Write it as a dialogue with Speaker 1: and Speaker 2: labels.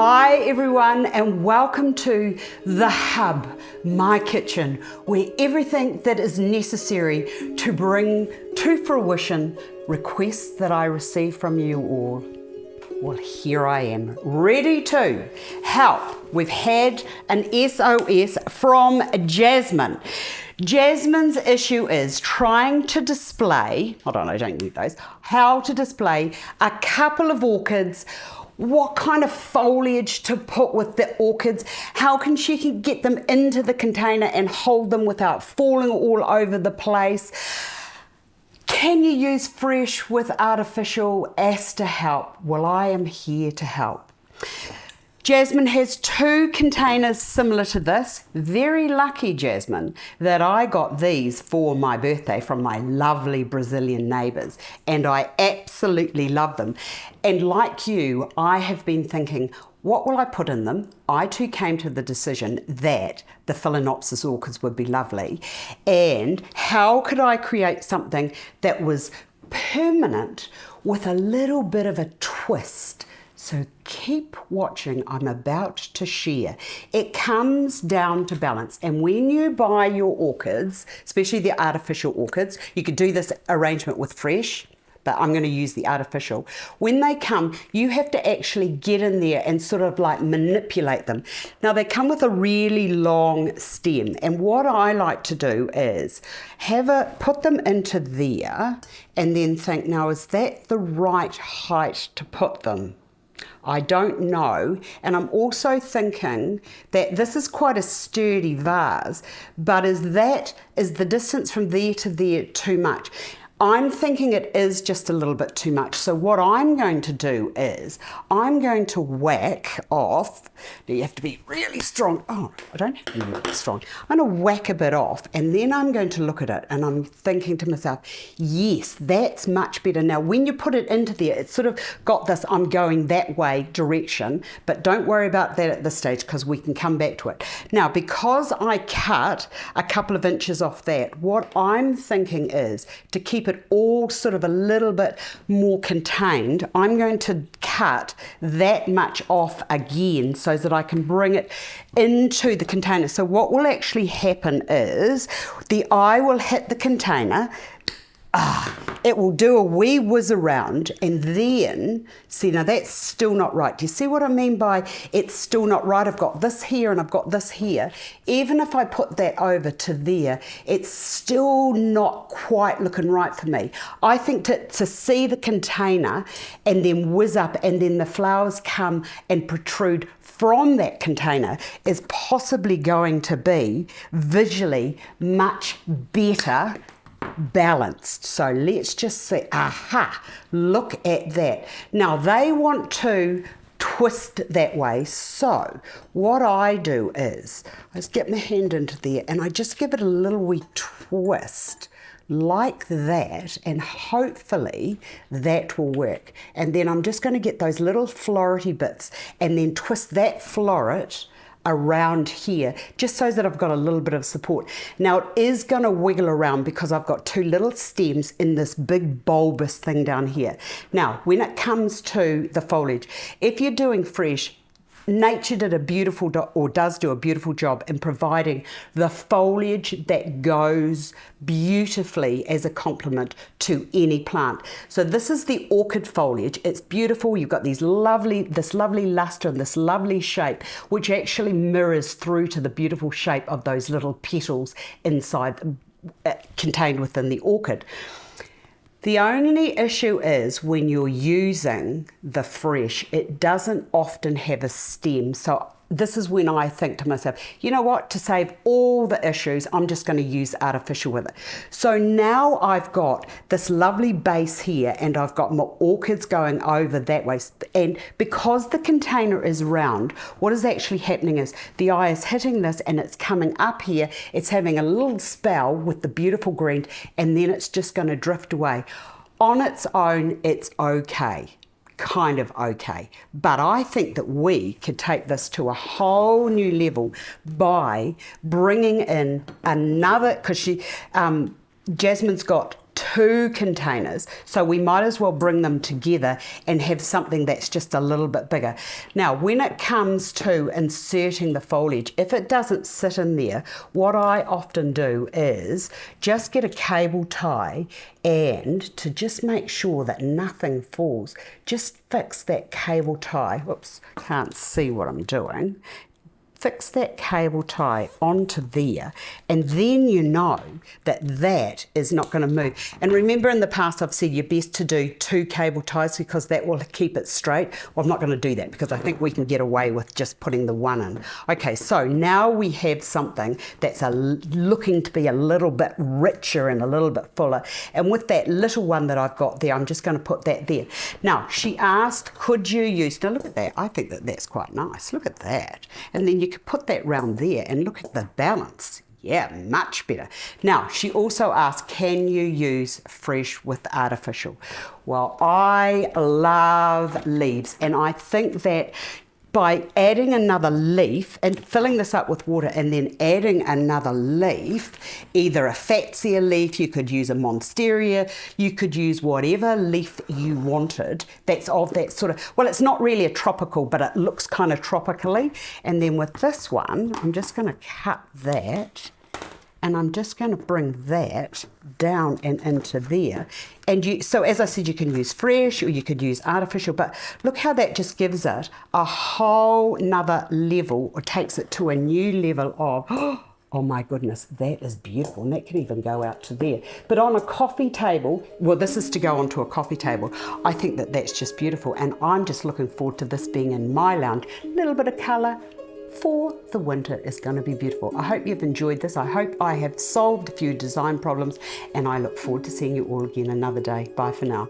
Speaker 1: Hi everyone, and welcome to The Hub, my kitchen, where everything that is necessary to bring to fruition requests that I receive from you all. Well, here I am, ready to help. We've had an SOS from Jasmine. Jasmine's issue is trying to display, hold on, I don't need those, how to display a couple of orchids, what kind of foliage to put with the orchids, how can she get them into the container and hold them without falling all over the place. Can you use fresh with artificial as to help? Well, I am here to help. Jasmine has 2 containers similar to this. Very lucky, Jasmine, that I got these for my birthday from my lovely Brazilian neighbours, and I absolutely love them. And like you, I have been thinking, what will I put in them? I too came to the decision that the phalaenopsis orchids would be lovely, and how could I create something that was permanent with a little bit of a twist. So keep watching, I'm about to share. It comes down to balance, and when you buy your orchids, especially the artificial orchids, you could do this arrangement with fresh, but I'm going to use the artificial. When they come, you have to actually get in there and sort of like manipulate them. Now they come with a really long stem, and what I like to do is put them into there and then think, now is that the right height to put them? I don't know, and I'm also thinking that this is quite a sturdy vase, but is the distance from there to there too much? I'm thinking it is just a little bit too much. So what I'm going to do is I'm going to whack off. Now you have to be really strong. Oh, I don't have to be really strong. I'm going to whack a bit off, and then I'm going to look at it and I'm thinking to myself, yes, that's much better. Now when you put it into there, it's sort of got this I'm going that way direction, but don't worry about that at this stage because we can come back to it. Now because I cut a couple of inches off that, what I'm thinking is to keep it all sort of a little bit more contained, I'm going to cut that much off again so that I can bring it into the container. So what will actually happen is the eye will hit the container, it will do a wee whiz around, and then, see, now that's still not right. Do you see what I mean by it's still not right? I've got this here and I've got this here. Even if I put that over to there, it's still not quite looking right for me. I think to see the container and then whiz up and then the flowers come and protrude from that container is possibly going to be visually much better balanced. So let's just see, look at that. Now they want to twist that way, so what I do is I just get my hand into there and I just give it a little wee twist like that, and hopefully that will work. And then I'm just going to get those little florety bits and then twist that floret around here just so that I've got a little bit of support. Now it is going to wiggle around because I've got 2 little stems in this big bulbous thing down here. Now when it comes to the foliage, if you're doing fresh, nature did a beautiful does do a beautiful job in providing the foliage that goes beautifully as a complement to any plant. So this is the orchid foliage. It's beautiful. You've got this lovely luster and this lovely shape, which actually mirrors through to the beautiful shape of those little petals inside, contained within the orchid. The only issue is when you're using the fresh, it doesn't often have a stem. So this is when I think to myself, you know what, to save all the issues, I'm just going to use artificial with it. So now I've got this lovely base here and I've got my orchids going over that way. And because the container is round, what is actually happening is the eye is hitting this and it's coming up here. It's having a little spell with the beautiful green, and then it's just going to drift away. On its own, it's okay. Kind of okay, but I think that we could take this to a whole new level by bringing in another, because Jasmine's got 2 containers, so we might as well bring them together and have something that's just a little bit bigger. Now, when it comes to inserting the foliage, if it doesn't sit in there, what I often do is just get a cable tie, and to just make sure that nothing falls, just fix that cable tie. Whoops, can't see what I'm doing. Fix that cable tie onto there, and then you know that that is not going to move. And remember, in the past I've said you're best to do 2 cable ties because that will keep it straight. Well, I'm not going to do that because I think we can get away with just putting the 1 in. Okay, so now we have something that's looking to be a little bit richer and a little bit fuller, and with that little one that I've got there, I'm just going to put that there. Now, she asked, could you use, now look at that, I think that that's quite nice, look at that. And then you could put that round there and look at the balance. Yeah, much better. Now, she also asked, can you use fresh with artificial? Well, I love leaves, and I think that by adding another leaf and filling this up with water and then adding another leaf, either a fatsia leaf, you could use a monstera, you could use whatever leaf you wanted that's of that sort of, well, it's not really a tropical, but it looks kind of tropically. And then with this one, I'm just going to cut that, and I'm just going to bring that down and into there. And so as I said, you can use fresh or you could use artificial, but look how that just gives it a whole nother level, or takes it to a new level of, oh my goodness, that is beautiful. And that can even go out to there. But on a coffee table, well, this is to go onto a coffee table. I think that that's just beautiful. And I'm just looking forward to this being in my lounge. A little bit of colour for the winter is going to be beautiful. I hope you've enjoyed this. I hope I have solved a few design problems, and I look forward to seeing you all again another day. Bye for now.